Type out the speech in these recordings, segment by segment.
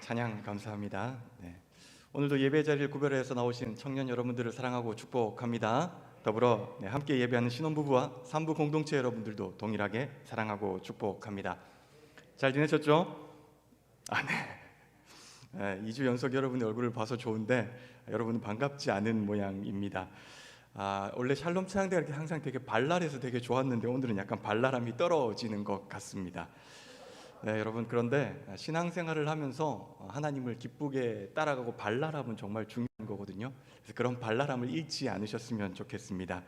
찬양 감사합니다. 오늘도 예배 자리를 구별해서 나오신 청년 여러분들을 사랑하고 축복합니다. 더불어 함께 예배하는 신혼부부와 산부 공동체 여러분들도 동일하게 사랑하고 축복합니다. 잘 지내셨죠? 네. 2주 연속 여러분의 얼굴을 봐서 좋은데 여러분은 반갑지 않은 모양입니다. 원래 샬롬 찬양대가 이렇게 항상 되게 발랄해서 되게 좋았는데 오늘은 약간 발랄함이 떨어지는 것 같습니다. 네, 여러분, 그런데 신앙생활을 하면서 하나님을 기쁘게 따라가고 발랄함은 정말 중요한 거거든요. 그래서 그런 발랄함을 잃지 않으셨으면 좋겠습니다.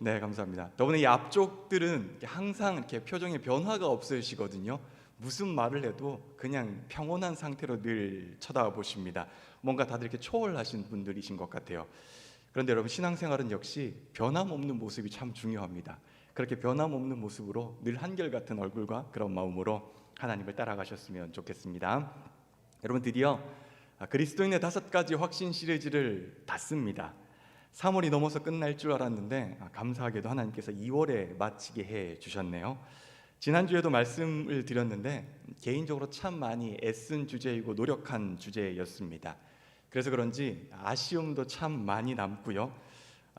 네, 감사합니다. 더구나 이 앞쪽들은 항상 이렇게 표정에 변화가 없으시거든요. 무슨 말을 해도 그냥 평온한 상태로 늘 쳐다보십니다. 뭔가 다들 이렇게 초월하신 분들이신 것 같아요. 그런데 여러분, 신앙생활은 역시 변함없는 모습이 참 중요합니다. 그렇게 변함없는 모습으로 늘 한결같은 얼굴과 그런 마음으로 하나님을 따라가셨으면 좋겠습니다. 여러분, 드디어 그리스도인의 5가지 확신 시리즈를 닫습니다. 3월이 넘어서 끝날 줄 알았는데 감사하게도 하나님께서 2월에 마치게 해주셨네요. 지난주에도 말씀을 드렸는데 개인적으로 참 많이 애쓴 주제이고 노력한 주제였습니다. 그래서 그런지 아쉬움도 참 많이 남고요.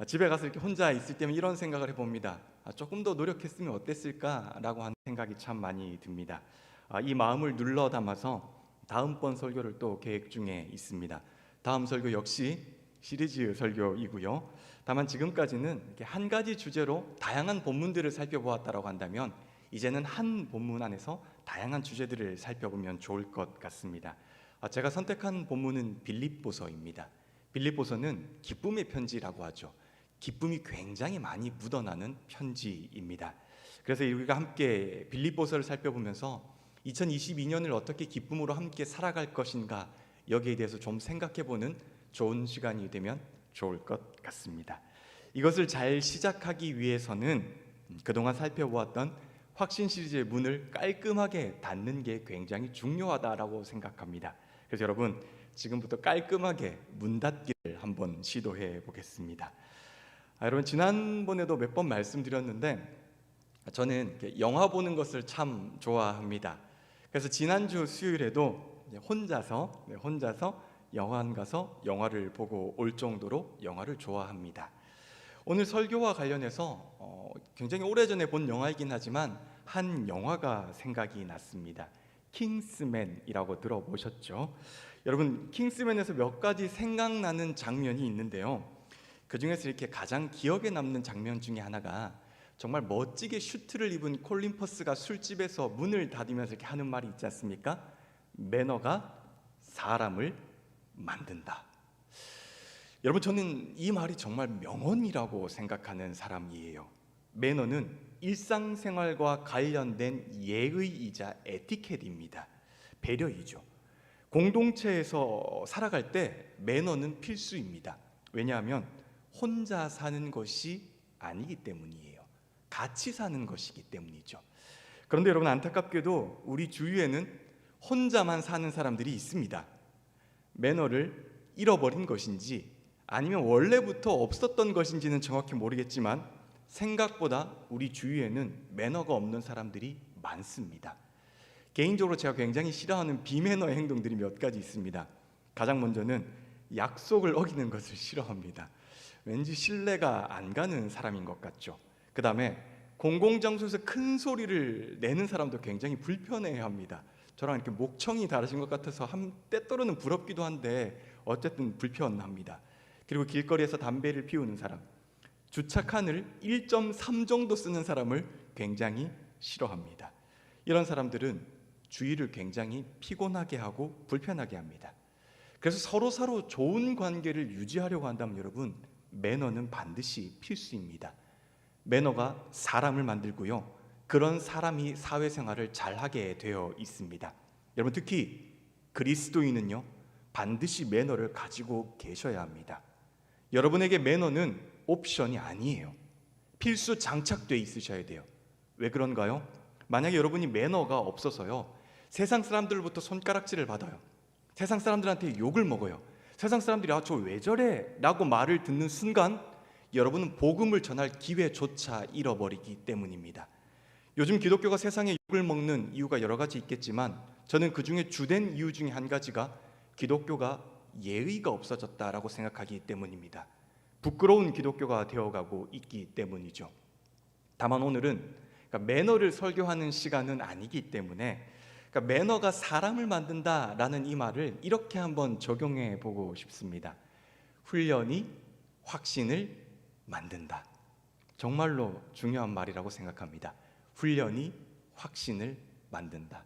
집에 가서 이렇게 혼자 있을 때면 이런 생각을 해봅니다. 조금 더 노력했으면 어땠을까라고 하는 생각이 참 많이 듭니다. 이 마음을 눌러 담아서 다음번 설교를 또 계획 중에 있습니다. 다음 설교 역시 시리즈 설교이고요. 다만 지금까지는 이렇게 한 가지 주제로 다양한 본문들을 살펴보았다고 한다면 이제는 한 본문 안에서 다양한 주제들을 살펴보면 좋을 것 같습니다. 제가 선택한 본문은 빌립보서입니다. 빌립보서는 기쁨의 편지라고 하죠. 기쁨이 굉장히 많이 묻어나는 편지입니다. 그래서 우리가 함께 빌립보서를 살펴보면서 2022년을 어떻게 기쁨으로 함께 살아갈 것인가, 여기에 대해서 좀 생각해보는 좋은 시간이 되면 좋을 것 같습니다. 이것을 잘 시작하기 위해서는 그동안 살펴보았던 확신 시리즈의 문을 깔끔하게 닫는 게 굉장히 중요하다고 생각합니다. 그래서 여러분, 지금부터 깔끔하게 문 닫기를 한번 시도해 보겠습니다. 여러분, 지난번에도 몇 번 말씀드렸는데 저는 영화 보는 것을 참 좋아합니다. 그래서 지난주 수요일에도 혼자서 영화관 가서 영화를 보고 올 정도로 영화를 좋아합니다. 오늘 설교와 관련해서 굉장히 오래전에 본 영화이긴 하지만 한 영화가 생각이 났습니다. 킹스맨이라고 들어보셨죠? 여러분, 킹스맨에서 몇 가지 생각나는 장면이 있는데요. 그 중에서 이렇게 가장 기억에 남는 장면 중에 하나가 정말 멋지게 슈트를 입은 콜린 퍼스가 술집에서 문을 닫으면서 이렇게 하는 말이 있지 않습니까? 매너가 사람을 만든다. 여러분, 저는 이 말이 정말 명언이라고 생각하는 사람이에요. 매너는 일상생활과 관련된 예의이자 에티켓입니다. 배려이죠. 공동체에서 살아갈 때 매너는 필수입니다. 왜냐하면 혼자 사는 것이 아니기 때문이에요. 같이 사는 것이기 때문이죠. 그런데 여러분, 안타깝게도 우리 주위에는 혼자만 사는 사람들이 있습니다. 매너를 잃어버린 것인지 아니면 원래부터 없었던 것인지는 정확히 모르겠지만 생각보다 우리 주위에는 매너가 없는 사람들이 많습니다. 개인적으로 제가 굉장히 싫어하는 비매너의 행동들이 몇 가지 있습니다. 가장 먼저는 약속을 어기는 것을 싫어합니다. 왠지 신뢰가 안 가는 사람인 것 같죠. 그 다음에 공공장소에서 큰 소리를 내는 사람도 굉장히 불편해합니다. 저랑 이렇게 목청이 다르신 것 같아서 때때로는 부럽기도 한데 어쨌든 불편합니다. 그리고 길거리에서 담배를 피우는 사람, 주차칸을 1.3 정도 쓰는 사람을 굉장히 싫어합니다. 이런 사람들은 주위를 굉장히 피곤하게 하고 불편하게 합니다. 그래서 서로 좋은 관계를 유지하려고 한다면 여러분, 매너는 반드시 필수입니다. 매너가 사람을 만들고요, 그런 사람이 사회생활을 잘하게 되어 있습니다. 여러분, 특히 그리스도인은요, 반드시 매너를 가지고 계셔야 합니다. 여러분에게 매너는 옵션이 아니에요. 필수 장착되어 있으셔야 돼요. 왜 그런가요? 만약에 여러분이 매너가 없어서요, 세상 사람들로부터 손가락질을 받아요. 세상 사람들한테 욕을 먹어요. 세상 사람들이 저 왜 저래? 라고 말을 듣는 순간 여러분은 복음을 전할 기회조차 잃어버리기 때문입니다. 요즘 기독교가 세상에 욕을 먹는 이유가 여러 가지 있겠지만 저는 그 중에 주된 이유 중에 한 가지가 기독교가 예의가 없어졌다라고 생각하기 때문입니다. 부끄러운 기독교가 되어가고 있기 때문이죠. 다만 오늘은 매너를 설교하는 시간은 아니기 때문에 매너가 사람을 만든다라는 이 말을 이렇게 한번 적용해 보고 싶습니다. 훈련이 확신을 만든다. 정말로 중요한 말이라고 생각합니다. 훈련이 확신을 만든다.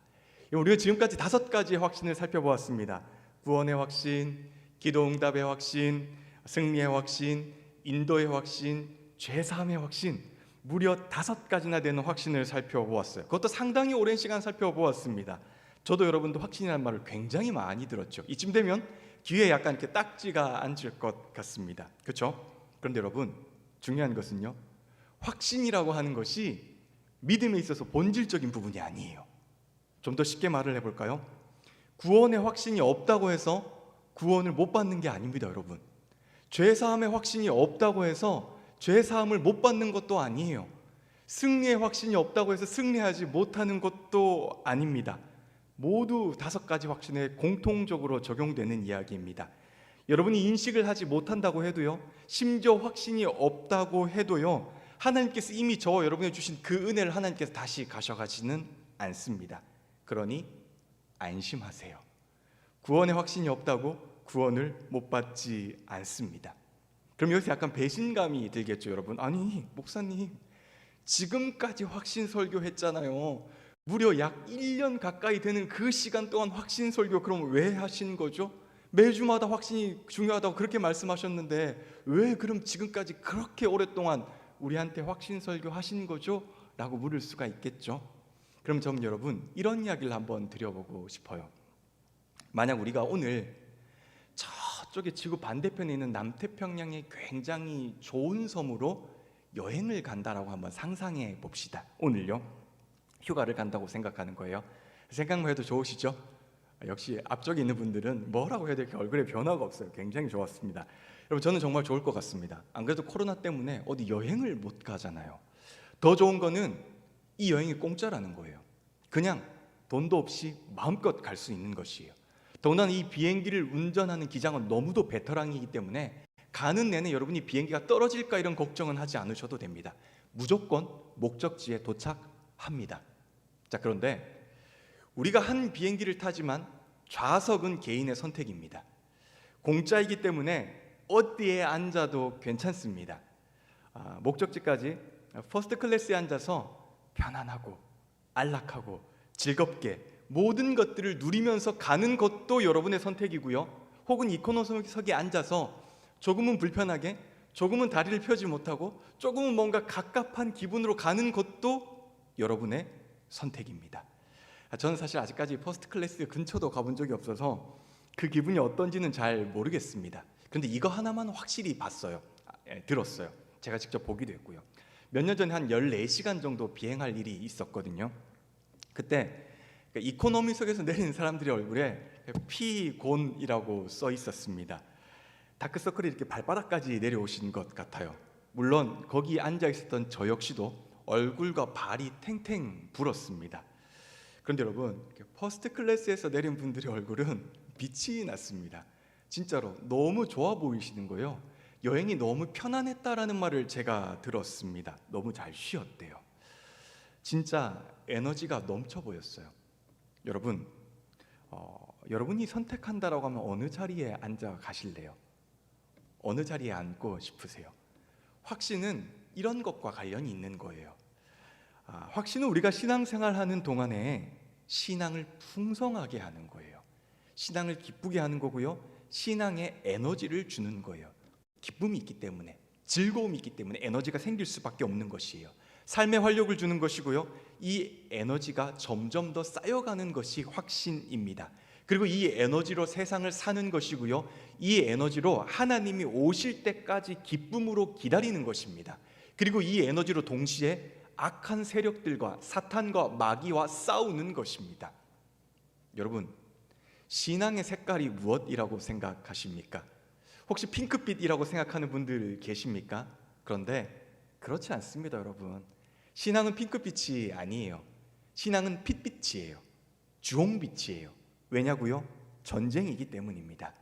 우리가 지금까지 5가지의 확신을 살펴보았습니다. 구원의 확신, 기도응답의 확신, 승리의 확신, 인도의 확신, 죄사함의 확신, 무려 5가지나 되는 확신을 살펴보았어요. 그것도 상당히 오랜 시간 살펴보았습니다. 저도 여러분도 확신이라는 말을 굉장히 많이 들었죠. 이쯤 되면 귀에 약간 이렇게 딱지가 앉을 것 같습니다. 그렇죠? 그런데 여러분, 중요한 것은요, 확신이라고 하는 것이 믿음에 있어서 본질적인 부분이 아니에요. 좀 더 쉽게 말을 해볼까요? 구원의 확신이 없다고 해서 구원을 못 받는 게 아닙니다, 여러분. 죄사함의 확신이 없다고 해서 죄사함을 못 받는 것도 아니에요. 승리의 확신이 없다고 해서 승리하지 못하는 것도 아닙니다. 모두 5가지 확신에 공통적으로 적용되는 이야기입니다. 여러분이 인식을 하지 못한다고 해도요, 심지어 확신이 없다고 해도요, 하나님께서 이미 저와 여러분에 주신 그 은혜를 하나님께서 다시 가져가지는 않습니다. 그러니 안심하세요. 구원의 확신이 없다고 구원을 못 받지 않습니다. 그럼 여기서 약간 배신감이 들겠죠, 여러분. 아니, 목사님, 지금까지 확신 설교했잖아요. 무려 약 1년 가까이 되는 그 시간 동안 확신 설교 그럼 왜 하신 거죠? 매주마다 확신이 중요하다고 그렇게 말씀하셨는데 왜 그럼 지금까지 그렇게 오랫동안 우리한테 확신 설교 하신 거죠? 라고 물을 수가 있겠죠. 그럼 전 여러분, 이런 이야기를 한번 드려보고 싶어요. 만약 우리가 오늘 저쪽에 지구 반대편에 있는 남태평양의 굉장히 좋은 섬으로 여행을 간다라고 한번 상상해 봅시다. 오늘요, 휴가를 간다고 생각하는 거예요. 생각만 해도 좋으시죠? 역시 앞쪽에 있는 분들은 뭐라고 해야 될까 얼굴에 변화가 없어요. 굉장히 좋았습니다. 여러분, 저는 정말 좋을 것 같습니다. 안 그래도 코로나 때문에 어디 여행을 못 가잖아요. 더 좋은 거는 이 여행이 공짜라는 거예요. 그냥 돈도 없이 마음껏 갈 수 있는 것이에요. 더군다나 이 비행기를 운전하는 기장은 너무도 베테랑이기 때문에 가는 내내 여러분이 비행기가 떨어질까 이런 걱정은 하지 않으셔도 됩니다. 무조건 목적지에 도착합니다. 자, 그런데 우리가 한 비행기를 타지만 좌석은 개인의 선택입니다. 공짜이기 때문에 어디에 앉아도 괜찮습니다. 목적지까지 퍼스트 클래스에 앉아서 편안하고 안락하고 즐겁게 모든 것들을 누리면서 가는 것도 여러분의 선택이고요. 혹은 이코노미석에 앉아서 조금은 불편하게, 조금은 다리를 펴지 못하고, 조금은 뭔가 갑갑한 기분으로 가는 것도 여러분의 선택입니다. 저는 사실 아직까지 퍼스트 클래스 근처도 가본 적이 없어서 그 기분이 어떤지는 잘 모르겠습니다. 그런데 이거 하나만 확실히 들었어요. 제가 직접 보기도 했고요. 몇 년 전에 한 14시간 정도 비행할 일이 있었거든요. 그때 이코노미석에서 내리는 사람들의 얼굴에 피곤이라고 써 있었습니다. 다크서클이 이렇게 발바닥까지 내려오신 것 같아요. 물론 거기 앉아 있었던 저 역시도 얼굴과 발이 탱탱 불었습니다. 그런데 여러분, 퍼스트 클래스에서 내린 분들의 얼굴은 빛이 났습니다. 진짜로 너무 좋아 보이시는 거예요. 여행이 너무 편안했다라는 말을 제가 들었습니다. 너무 잘 쉬었대요. 진짜 에너지가 넘쳐 보였어요. 여러분, 여러분이 선택한다라고 하면 어느 자리에 앉아 가실래요? 어느 자리에 앉고 싶으세요? 확신은 이런 것과 관련이 있는 거예요. 확신은 우리가 신앙생활하는 동안에 신앙을 풍성하게 하는 거예요. 신앙을 기쁘게 하는 거고요. 신앙에 에너지를 주는 거예요. 기쁨이 있기 때문에, 즐거움이 있기 때문에 에너지가 생길 수밖에 없는 것이에요. 삶의 활력을 주는 것이고요. 이 에너지가 점점 더 쌓여가는 것이 확신입니다. 그리고 이 에너지로 세상을 사는 것이고요. 이 에너지로 하나님이 오실 때까지 기쁨으로 기다리는 것입니다. 그리고 이 에너지로 동시에 악한 세력들과 사탄과 마귀와 싸우는 것입니다. 여러분, 신앙의 색깔이 무엇이라고 생각하십니까? 혹시 핑크빛이라고 생각하는 분들 계십니까? 그런데 그렇지 않습니다, 여러분. 신앙은 핑크빛이 아니에요. 신앙은 핏빛이에요. 주홍빛이에요. 왜냐고요? 전쟁이기 때문입니다.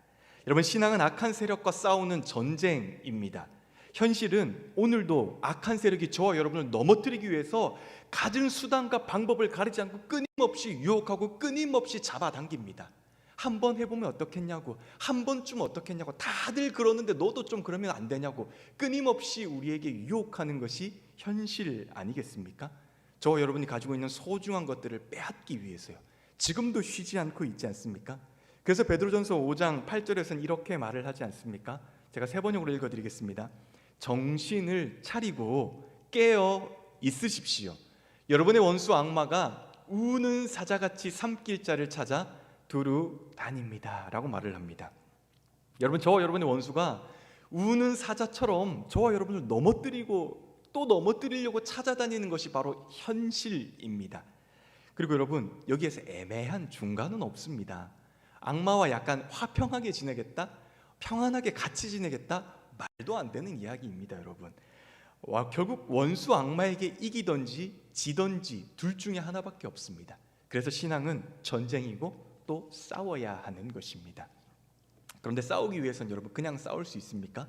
여러분, 신앙은 악한 세력과 싸우는 전쟁입니다. 현실은 오늘도 악한 세력이 저와 여러분을 넘어뜨리기 위해서 갖은 수단과 방법을 가리지 않고 끊임없이 유혹하고 끊임없이 잡아당깁니다. 한 번 해보면 어떻겠냐고, 한 번쯤 어떻겠냐고, 다들 그러는데 너도 좀 그러면 안 되냐고 끊임없이 우리에게 유혹하는 것이 현실 아니겠습니까? 저와 여러분이 가지고 있는 소중한 것들을 빼앗기 위해서요. 지금도 쉬지 않고 있지 않습니까? 그래서 베드로전서 5장 8절에서는 이렇게 말을 하지 않습니까? 제가 세 번역으로 읽어드리겠습니다. 정신을 차리고 깨어 있으십시오. 여러분의 원수 악마가 우는 사자같이 삼킬 자를 찾아 두루 다닙니다 라고 말을 합니다. 여러분, 저와 여러분의 원수가 우는 사자처럼 저와 여러분을 넘어뜨리고 또 넘어뜨리려고 찾아다니는 것이 바로 현실입니다. 그리고 여러분, 여기에서 애매한 중간은 없습니다. 악마와 약간 화평하게 지내겠다, 평안하게 같이 지내겠다, 말도 안 되는 이야기입니다. 여러분, 결국 원수 악마에게 이기든지 지든지 둘 중에 하나밖에 없습니다. 그래서 신앙은 전쟁이고 또 싸워야 하는 것입니다. 그런데 싸우기 위해서는 여러분, 그냥 싸울 수 있습니까?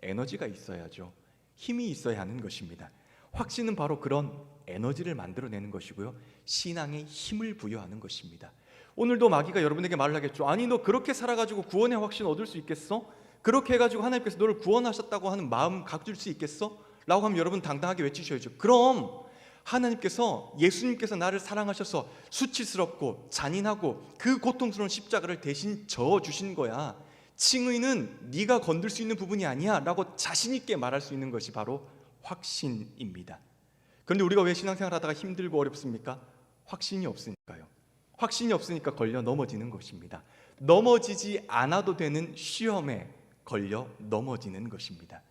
에너지가 있어야죠. 힘이 있어야 하는 것입니다. 확신은 바로 그런 에너지를 만들어내는 것이고요, 신앙에 힘을 부여하는 것입니다. 오늘도 마귀가 여러분에게 말을 하겠죠. 아니, 너 그렇게 살아가지고 구원의 확신 얻을 수 있겠어? 그렇게 해가지고 하나님께서 너를 구원하셨다고 하는 마음 가질 수 있겠어? 라고 하면 여러분 당당하게 외치셔야죠. 그럼 하나님께서, 예수님께서 나를 사랑하셔서 수치스럽고 잔인하고 그 고통스러운 십자가를 대신 져주신 거야. 칭의는 네가 건들 수 있는 부분이 아니야 라고 자신 있게 말할 수 있는 것이 바로 확신입니다. 그런데 우리가 왜 신앙생활 하다가 힘들고 어렵습니까? 확신이 없으니까요. 확신이 없으니까 걸려 넘어지는 것입니다. 넘어지지 않아도 되는 시험에 걸려 넘어지는 것입니다.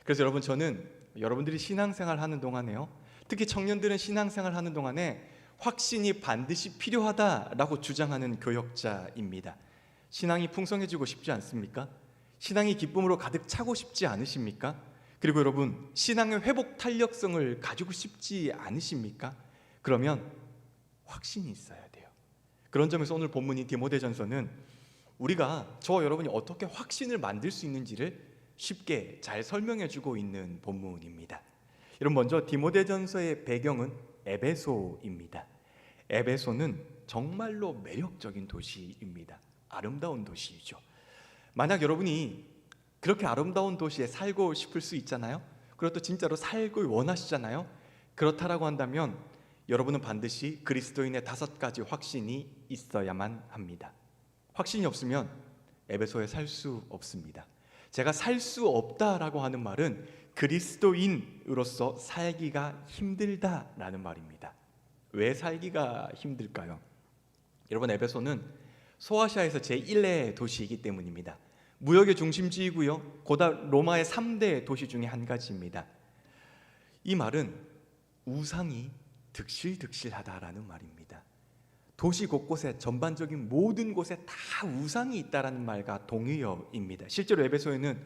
그래서 여러분, 저는 여러분들이 신앙생활 하는 동안에요, 특히 청년들은 신앙생활 하는 동안에 확신이 반드시 필요하다라고 주장하는 교역자입니다. 신앙이 풍성해지고 싶지 않습니까? 신앙이 기쁨으로 가득 차고 싶지 않으십니까? 그리고 여러분, 신앙의 회복 탄력성을 가지고 싶지 않으십니까? 그러면 확신이 있어야 돼요. 그런 점에서 오늘 본문인 디모데전서는 우리가, 저와 여러분이 어떻게 확신을 만들 수 있는지를 쉽게 잘 설명해 주고 있는 본문입니다. 여러분, 먼저 디모데전서의 배경은 에베소입니다. 에베소는 정말로 매력적인 도시입니다. 아름다운 도시이죠. 만약 여러분이 그렇게 아름다운 도시에 살고 싶을 수 있잖아요. 그리고 또 진짜로 살고 원하시잖아요. 그렇다라고 한다면 여러분은 반드시 그리스도인의 5가지 확신이 있어야만 합니다. 확신이 없으면 에베소에 살 수 없습니다. 제가 살 수 없다라고 하는 말은 그리스도인으로서 살기가 힘들다라는 말입니다. 왜 살기가 힘들까요? 여러분, 에베소는 소아시아에서 제1의 도시이기 때문입니다. 무역의 중심지이고요, 고다 로마의 3대 도시 중에 한 가지입니다. 이 말은 우상이 득실득실하다라는 말입니다. 도시 곳곳에, 전반적인 모든 곳에 다 우상이 있다라는 말과 동의어입니다. 실제로 에베소에는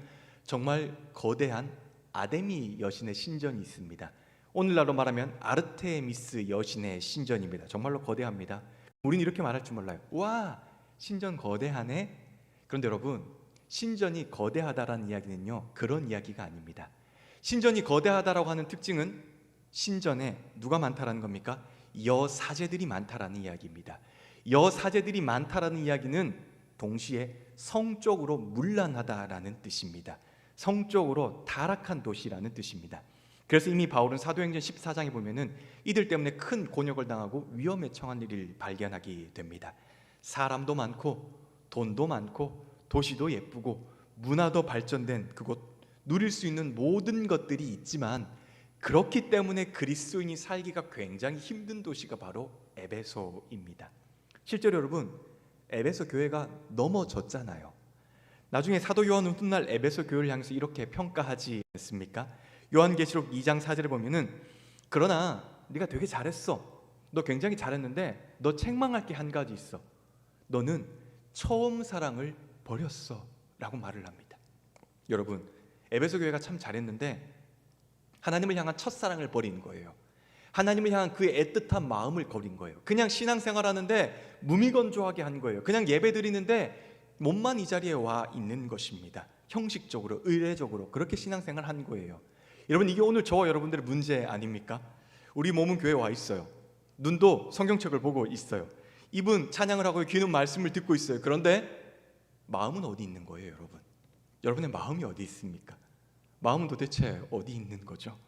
정말 거대한 아데미 여신의 신전이 있습니다. 오늘날로 말하면 아르테미스 여신의 신전입니다. 정말로 거대합니다. 우리는 이렇게 말할 줄 몰라요. 와, 신전 거대하네. 그런데 여러분, 신전이 거대하다라는 이야기는요, 그런 이야기가 아닙니다. 신전이 거대하다라고 하는 특징은 신전에 누가 많다라는 겁니까? 여사제들이 많다라는 이야기입니다. 여사제들이 많다라는 이야기는 동시에 성적으로 문란하다라는 뜻입니다. 성적으로 타락한 도시라는 뜻입니다. 그래서 이미 바울은 사도행전 14장에 보면은 이들 때문에 큰 곤욕을 당하고 위험에 처한 일을 발견하게 됩니다. 사람도 많고 돈도 많고 도시도 예쁘고 문화도 발전된 그곳, 누릴 수 있는 모든 것들이 있지만 그렇기 때문에 그리스도인이 살기가 굉장히 힘든 도시가 바로 에베소입니다. 실제로 여러분, 에베소 교회가 넘어졌잖아요. 나중에 사도 요한은 훗날 에베소 교회를 향해서 이렇게 평가하지 않습니까? 요한계시록 2장 4절에 보면은, 그러나 네가 되게 잘했어. 너 굉장히 잘했는데 너 책망할 게 한 가지 있어. 너는 처음 사랑을 버렸어 라고 말을 합니다. 여러분, 에베소 교회가 참 잘했는데 하나님을 향한 첫사랑을 버린 거예요. 하나님을 향한 그의 애틋한 마음을 거린 거예요. 그냥 신앙생활하는데 무미건조하게 한 거예요. 그냥 예배 드리는데 몸만 이 자리에 와 있는 것입니다. 형식적으로, 의례적으로 그렇게 신앙생활 한 거예요. 여러분, 이게 오늘 저와 여러분들의 문제 아닙니까? 우리 몸은 교회에 와 있어요. 눈도 성경책을 보고 있어요. 입은 찬양을 하고 귀는 말씀을 듣고 있어요. 그런데 마음은 어디 있는 거예요, 여러분? 여러분의 마음이 어디 있습니까? 마음은 도대체 어디 있는 거죠?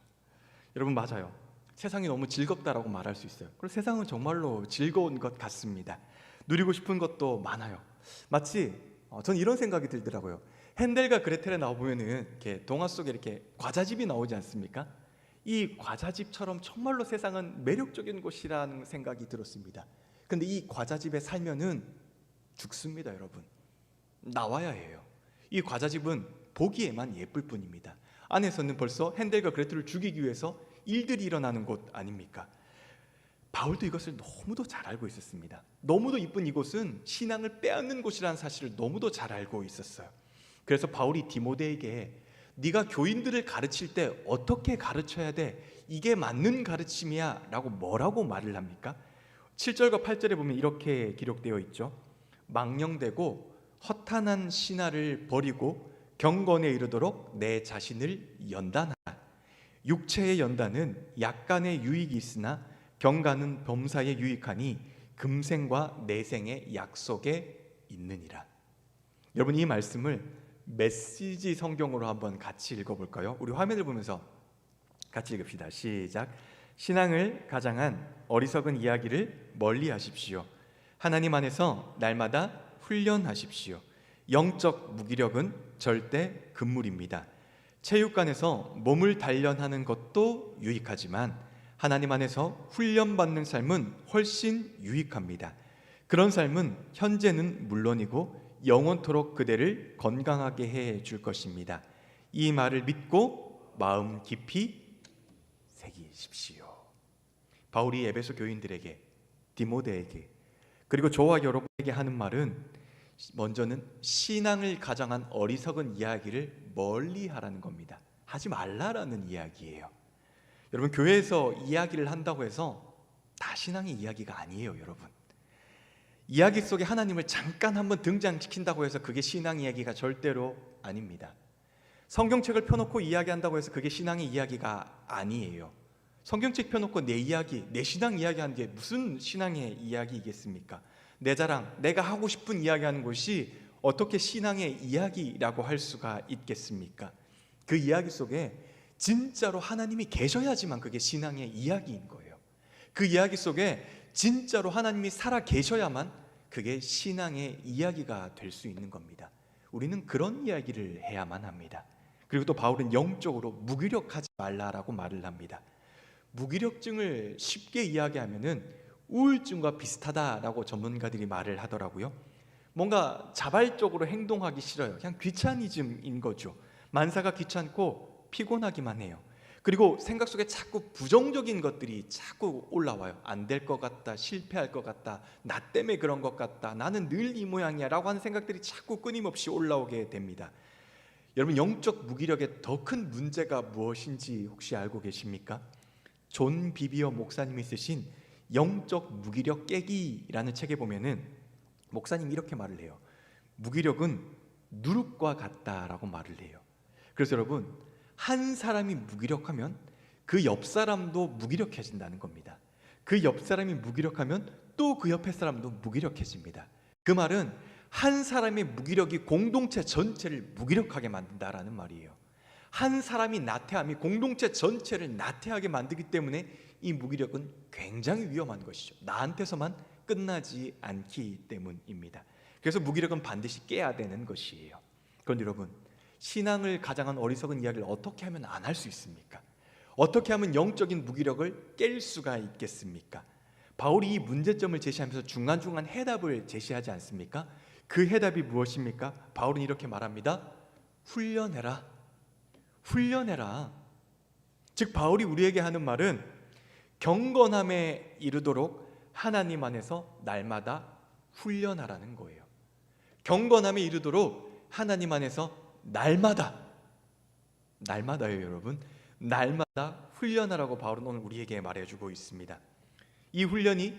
여러분, 맞아요. 세상이 너무 즐겁다라고 말할 수 있어요. 그리고 세상은 정말로 즐거운 것 같습니다. 누리고 싶은 것도 많아요. 마치 저는 이런 생각이 들더라고요. 헨델과 그레텔에 나와보면은 이렇게 동화 속에 이렇게 과자집이 나오지 않습니까? 이 과자집처럼 정말로 세상은 매력적인 곳이라는 생각이 들었습니다. 근데 이 과자집에 살면은 죽습니다, 여러분. 나와야 해요. 이 과자집은 보기에만 예쁠 뿐입니다. 안에서는 벌써 헨델과 그레텔을 죽이기 위해서 일들이 일어나는 곳 아닙니까? 바울도 이것을 너무도 잘 알고 있었습니다. 너무도 이쁜 이곳은 신앙을 빼앗는 곳이라는 사실을 너무도 잘 알고 있었어요. 그래서 바울이 디모데에게 네가 교인들을 가르칠 때 어떻게 가르쳐야 돼? 이게 맞는 가르침이야 라고 뭐라고 말을 합니까? 7절과 8절에 보면 이렇게 기록되어 있죠. 망령되고 허탄한 신화를 버리고 경건에 이르도록 내 자신을 연단하라. 육체의 연단은 약간의 유익이 있으나 경간은 범사에 유익하니 금생과 내생의 약속에 있느니라. 여러분, 이 말씀을 메시지 성경으로 한번 같이 읽어볼까요? 우리 화면을 보면서 같이 읽읍시다. 시작. 신앙을 가장한 어리석은 이야기를 멀리 하십시오. 하나님 안에서 날마다 훈련하십시오. 영적 무기력은 절대 금물입니다. 체육관에서 몸을 단련하는 것도 유익하지만 하나님 안에서 훈련받는 삶은 훨씬 유익합니다. 그런 삶은 현재는 물론이고 영원토록 그대를 건강하게 해줄 것입니다. 이 말을 믿고 마음 깊이 새기십시오. 바울이 에베소 교인들에게, 디모데에게, 그리고 저와 여러분에게 하는 말은 먼저는 신앙을 가장한 어리석은 이야기를 멀리 하라는 겁니다. 하지 말라라는 이야기예요. 여러분, 교회에서 이야기를 한다고 해서 다 신앙의 이야기가 아니에요, 여러분. 이야기 속에 하나님을 잠깐 한번 등장시킨다고 해서 그게 신앙 이야기가 절대로 아닙니다. 성경책을 펴놓고 이야기한다고 해서 그게 신앙의 이야기가 아니에요. 성경책 펴놓고 내 이야기, 내 신앙 이야기하는 게 무슨 신앙의 이야기이겠습니까? 내 자랑, 내가 하고 싶은 이야기하는 것이 어떻게 신앙의 이야기라고 할 수가 있겠습니까? 그 이야기 속에 진짜로 하나님이 계셔야지만 그게 신앙의 이야기인 거예요. 그 이야기 속에 진짜로 하나님이 살아 계셔야만 그게 신앙의 이야기가 될 수 있는 겁니다. 우리는 그런 이야기를 해야만 합니다. 그리고 또 바울은 영적으로 무기력하지 말라라고 말을 합니다. 무기력증을 쉽게 이야기하면은 우울증과 비슷하다라고 전문가들이 말을 하더라고요. 뭔가 자발적으로 행동하기 싫어요. 그냥 귀차니즘인 거죠. 만사가 귀찮고 피곤하기만 해요. 그리고 생각 속에 자꾸 부정적인 것들이 자꾸 올라와요. 안 될 것 같다, 실패할 것 같다, 나 때문에 그런 것 같다, 나는 늘 이 모양이야 라고 하는 생각들이 자꾸 끊임없이 올라오게 됩니다. 여러분, 영적 무기력의 더 큰 문제가 무엇인지 혹시 알고 계십니까? 존 비비어 목사님이 쓰신 영적 무기력 깨기라는 책에 보면은 목사님이 이렇게 말을 해요. 무기력은 누룩과 같다라고 말을 해요. 그래서 여러분, 한 사람이 무기력하면 그 옆 사람도 무기력해진다는 겁니다. 그 옆 사람이 무기력하면 또 그 옆에 사람도 무기력해집니다. 그 말은 한 사람의 무기력이 공동체 전체를 무기력하게 만든다라는 말이에요. 한 사람이 나태함이 공동체 전체를 나태하게 만들기 때문에 이 무기력은 굉장히 위험한 것이죠. 나한테서만 끝나지 않기 때문입니다. 그래서 무기력은 반드시 깨야 되는 것이에요. 그런데 여러분, 신앙을 가장한 어리석은 이야기를 어떻게 하면 안 할 수 있습니까? 어떻게 하면 영적인 무기력을 깰 수가 있겠습니까? 바울이 이 문제점을 제시하면서 중간중간 해답을 제시하지 않습니까? 그 해답이 무엇입니까? 바울은 이렇게 말합니다. 훈련해라. 훈련해라. 즉 바울이 우리에게 하는 말은 경건함에 이르도록 하나님 안에서 날마다 훈련하라는 거예요. 경건함에 이르도록 하나님 안에서 날마다예요, 여러분. 날마다 훈련하라고 바울은 오늘 우리에게 말해주고 있습니다. 이 훈련이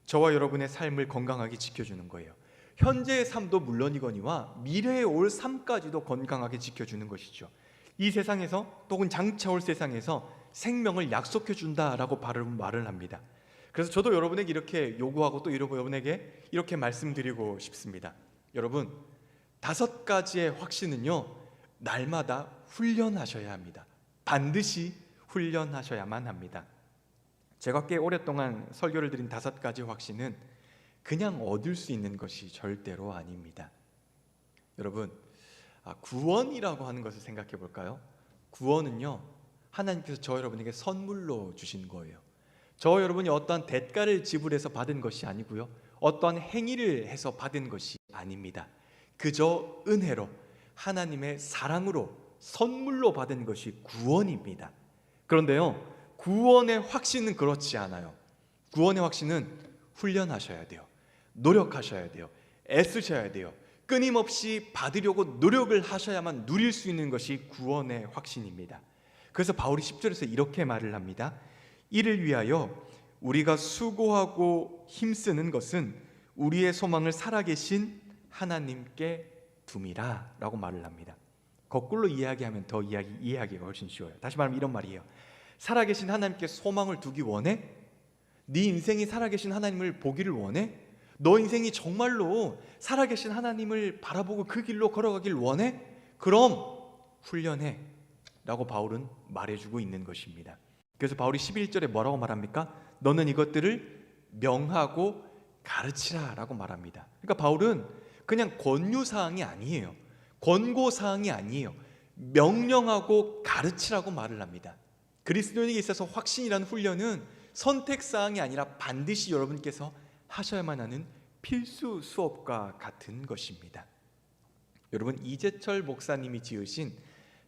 저와 여러분의 삶을 건강하게 지켜주는 거예요. 현재의 삶도 물론이거니와 미래에 올 삶까지도 건강하게 지켜주는 것이죠. 이 세상에서 또는 장차 올 세상에서 생명을 약속해 준다라고 말을 합니다. 그래서 저도 여러분에게 이렇게 요구하고 또 여러분에게 이렇게 말씀드리고 싶습니다. 여러분, 5가지의 확신은요, 날마다 훈련하셔야 합니다. 반드시 훈련하셔야만 합니다. 제가 꽤 오랫동안 설교를 드린 5가지 확신은 그냥 얻을 수 있는 것이 절대로 아닙니다. 여러분, 구원이라고 하는 것을 생각해 볼까요? 구원은요, 하나님께서 저 여러분에게 선물로 주신 거예요. 저 여러분이 어떠한 대가를 지불해서 받은 것이 아니고요, 어떠한 행위를 해서 받은 것이 아닙니다. 그저 은혜로 하나님의 사랑으로 선물로 받은 것이 구원입니다. 그런데요, 구원의 확신은 그렇지 않아요. 구원의 확신은 훈련하셔야 돼요. 노력하셔야 돼요. 애쓰셔야 돼요. 끊임없이 받으려고 노력을 하셔야만 누릴 수 있는 것이 구원의 확신입니다. 그래서 바울이 10절에서 이렇게 말을 합니다. 이를 위하여 우리가 수고하고 힘쓰는 것은 우리의 소망을 살아계신 하나님께 둠이라 라고 말을 합니다. 거꾸로 이야기하면 더 이해하기가 훨씬 쉬워요. 다시 말하면 이런 말이에요. 살아계신 하나님께 소망을 두기 원해? 네 인생이 살아계신 하나님을 보기를 원해? 너 인생이 정말로 살아계신 하나님을 바라보고 그 길로 걸어가길 원해? 그럼 훈련해 라고 바울은 말해주고 있는 것입니다. 그래서 바울이 11절에 뭐라고 말합니까? 너는 이것들을 명하고 가르치라 라고 말합니다. 그러니까 바울은 그냥 권유사항이 아니에요. 권고사항이 아니에요. 명령하고 가르치라고 말을 합니다. 그리스도인에게 있어서 확신이라는 훈련은 선택사항이 아니라 반드시 여러분께서 하셔야만 하는 필수 수업과 같은 것입니다. 여러분, 이재철 목사님이 지으신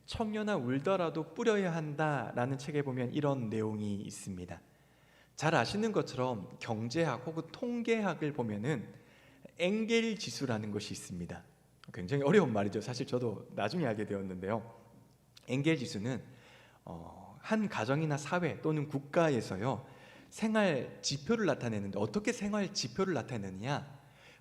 청년아 울더라도 뿌려야 한다라는 책에 보면 이런 내용이 있습니다. 잘 아시는 것처럼 경제학 혹은 통계학을 보면은 엥겔 지수라는 것이 있습니다. 굉장히 어려운 말이죠. 사실 저도 나중에 알게 되었는데요. 엥겔 지수는 한 가정이나 사회 또는 국가에서요, 생활 지표를 나타내는데, 어떻게 생활 지표를 나타내느냐,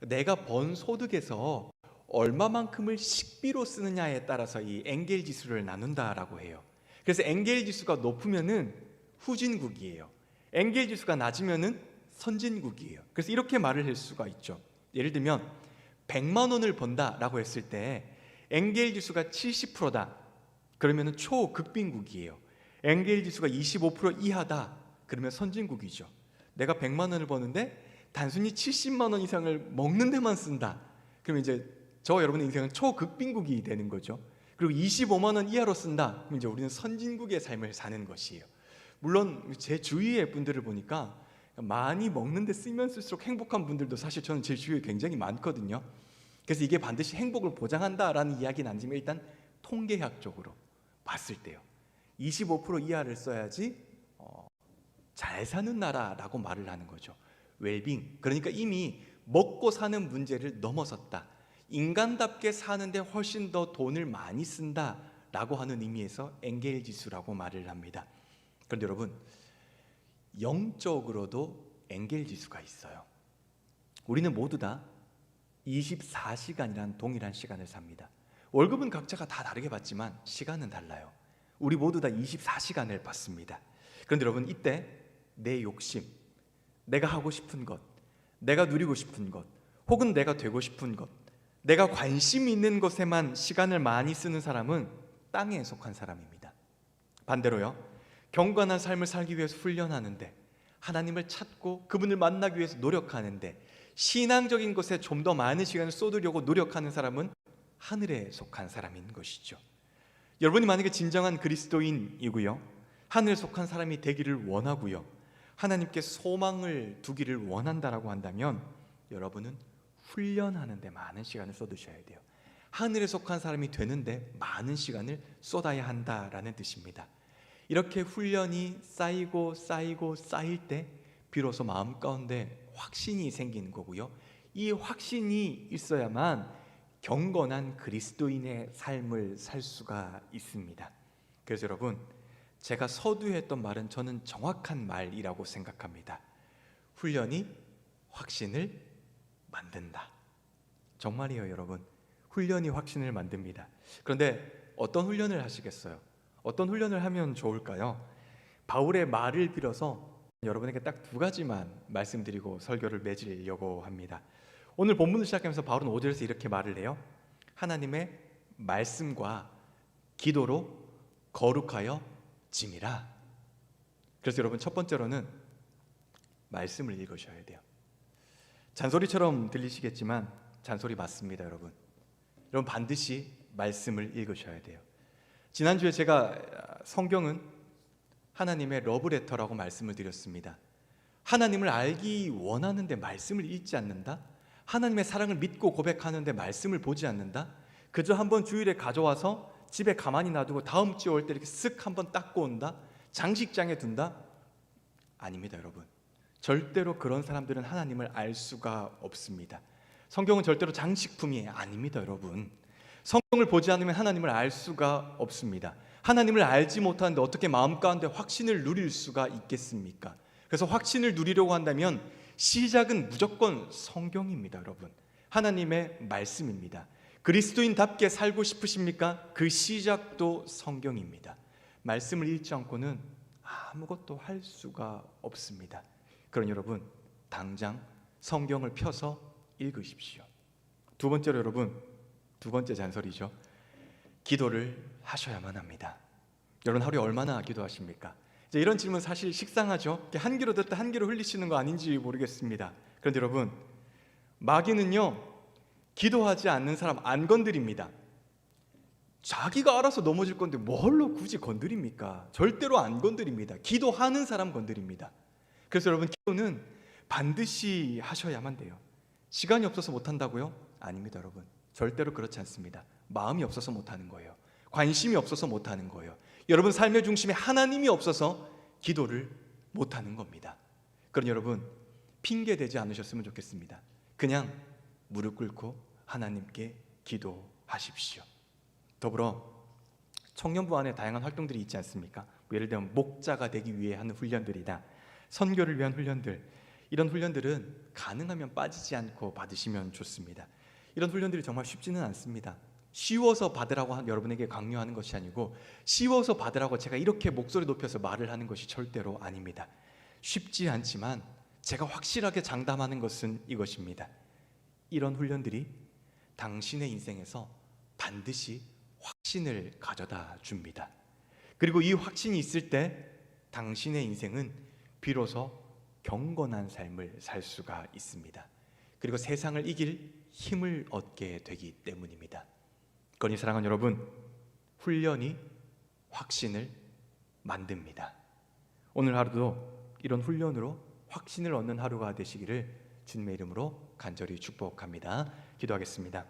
내가 번 소득에서 얼마만큼을 식비로 쓰느냐에 따라서 이 엥겔 지수를 나눈다라고 해요. 그래서 엥겔 지수가 높으면은 후진국이에요. 엥겔 지수가 낮으면은 선진국이에요. 그래서 이렇게 말을 할 수가 있죠. 예를 들면 100만 원을 번다라고 했을 때 엥겔 지수가 70%다. 그러면은 초극빈국이에요. 엥겔 지수가 25% 이하다. 그러면 선진국이죠. 내가 100만 원을 버는데 단순히 70만 원 이상을 먹는 데만 쓴다. 그러면 이제 저와 여러분의 인생은 초극빈국이 되는 거죠. 그리고 25만 원 이하로 쓴다. 그럼 이제 우리는 선진국의 삶을 사는 것이에요. 물론 제 주위의 분들을 보니까 많이 먹는데 쓰면 쓸수록 행복한 분들도 사실 저는 제 주위에 굉장히 많거든요. 그래서 이게 반드시 행복을 보장한다라는 이야기는 아니지만 일단 통계학적으로 봤을 때요, 25% 이하를 써야지 잘 사는 나라라고 말을 하는 거죠. 웰빙, 그러니까 이미 먹고 사는 문제를 넘어섰다. 인간답게 사는데 훨씬 더 돈을 많이 쓴다라고 하는 의미에서 엥겔 지수라고 말을 합니다. 그런데 여러분, 영적으로도 엥겔 지수가 있어요. 우리는 모두 다 24시간이란 동일한 시간을 삽니다. 월급은 각자가 다 다르게 받지만 시간은 달라요. 우리 모두 다 24시간을 받습니다. 그런데 여러분, 이때 내 욕심, 내가 하고 싶은 것, 내가 누리고 싶은 것, 혹은 내가 되고 싶은 것, 내가 관심 있는 것에만 시간을 많이 쓰는 사람은 땅에 속한 사람입니다. 반대로요, 경건한 삶을 살기 위해서 훈련하는데, 하나님을 찾고 그분을 만나기 위해서 노력하는데, 신앙적인 것에 좀 더 많은 시간을 쏟으려고 노력하는 사람은 하늘에 속한 사람인 것이죠. 여러분이 만약에 진정한 그리스도인이고요, 하늘에 속한 사람이 되기를 원하고요, 하나님께 소망을 두기를 원한다라고 한다면 여러분은 훈련하는 데 많은 시간을 쏟으셔야 돼요. 하늘에 속한 사람이 되는데 많은 시간을 쏟아야 한다라는 뜻입니다. 이렇게 훈련이 쌓이고 쌓일 때 비로소 마음 가운데 확신이 생기는 거고요, 이 확신이 있어야만 경건한 그리스도인의 삶을 살 수가 있습니다. 그래서 여러분, 제가 서두에 했던 말은 저는 정확한 말이라고 생각합니다. 훈련이 확신을 만든다. 정말이에요, 여러분. 훈련이 확신을 만듭니다. 그런데 어떤 훈련을 하시겠어요? 어떤 훈련을 하면 좋을까요? 바울의 말을 빌어서 여러분에게 딱 두 가지만 말씀드리고 설교를 맺으려고 합니다. 오늘 본문을 시작하면서 바울은 5절에서 이렇게 말을 해요. 하나님의 말씀과 기도로 거룩하여 짐이라. 그래서 여러분, 첫 번째로는 말씀을 읽으셔야 돼요. 잔소리처럼 들리시겠지만 잔소리 맞습니다, 여러분. 여러분, 반드시 말씀을 읽으셔야 돼요. 지난주에 제가 성경은 하나님의 러브레터라고 말씀을 드렸습니다. 하나님을 알기 원하는데 말씀을 읽지 않는다? 하나님의 사랑을 믿고 고백하는데 말씀을 보지 않는다? 그저 한번 주일에 가져와서 집에 가만히 놔두고 다음 주에 올 때 이렇게 쓱 한번 닦고 온다? 장식장에 둔다? 아닙니다, 여러분. 절대로 그런 사람들은 하나님을 알 수가 없습니다. 성경은 절대로 장식품이 아닙니다, 여러분. 성경을 보지 않으면 하나님을 알 수가 없습니다. 하나님을 알지 못하는데 어떻게 마음 가운데 확신을 누릴 수가 있겠습니까? 그래서 확신을 누리려고 한다면 시작은 무조건 성경입니다, 여러분. 하나님의 말씀입니다. 그리스도인답게 살고 싶으십니까? 그 시작도 성경입니다. 말씀을 읽지 않고는 아무것도 할 수가 없습니다. 그러니 여러분, 당장 성경을 펴서 읽으십시오. 두 번째로 여러분, 두 번째 잔소리죠. 기도를 하셔야만 합니다. 여러분, 하루에 얼마나 기도하십니까? 이제 이런 질문 사실 식상하죠. 한 귀로 듣다 한 귀로 흘리시는 거 아닌지 모르겠습니다. 그런데 여러분, 마귀는요, 기도하지 않는 사람 안 건드립니다. 자기가 알아서 넘어질 건데 뭘로 굳이 건드립니까? 절대로 안 건드립니다. 기도하는 사람 건드립니다. 그래서 여러분, 기도는 반드시 하셔야만 돼요. 시간이 없어서 못한다고요? 아닙니다, 여러분. 절대로 그렇지 않습니다. 마음이 없어서 못하는 거예요. 관심이 없어서 못하는 거예요. 여러분 삶의 중심에 하나님이 없어서 기도를 못하는 겁니다. 그러니 여러분, 핑계 대지 않으셨으면 좋겠습니다. 그냥 무릎 꿇고 하나님께 기도하십시오. 더불어 청년부 안에 다양한 활동들이 있지 않습니까? 예를 들면 목자가 되기 위해 하는 훈련들이나 선교를 위한 훈련들, 이런 훈련들은 가능하면 빠지지 않고 받으시면 좋습니다. 이런 훈련들이 정말 쉽지는 않습니다. 쉬워서 받으라고 여러분에게 강요하는 것이 아니고, 쉬워서 받으라고 제가 이렇게 목소리 높여서 말을 하는 것이 절대로 아닙니다. 쉽지 않지만 제가 확실하게 장담하는 것은 이것입니다. 이런 훈련들이 당신의 인생에서 반드시 확신을 가져다 줍니다. 그리고 이 확신이 있을 때 당신의 인생은 비로소 경건한 삶을 살 수가 있습니다. 그리고 세상을 이길 힘을 얻게 되기 때문입니다. 그러니 사랑하는 여러분, 훈련이 확신을 만듭니다. 오늘 하루도 이런 훈련으로 확신을 얻는 하루가 되시기를 주님의 이름으로 간절히 축복합니다. 기도하겠습니다.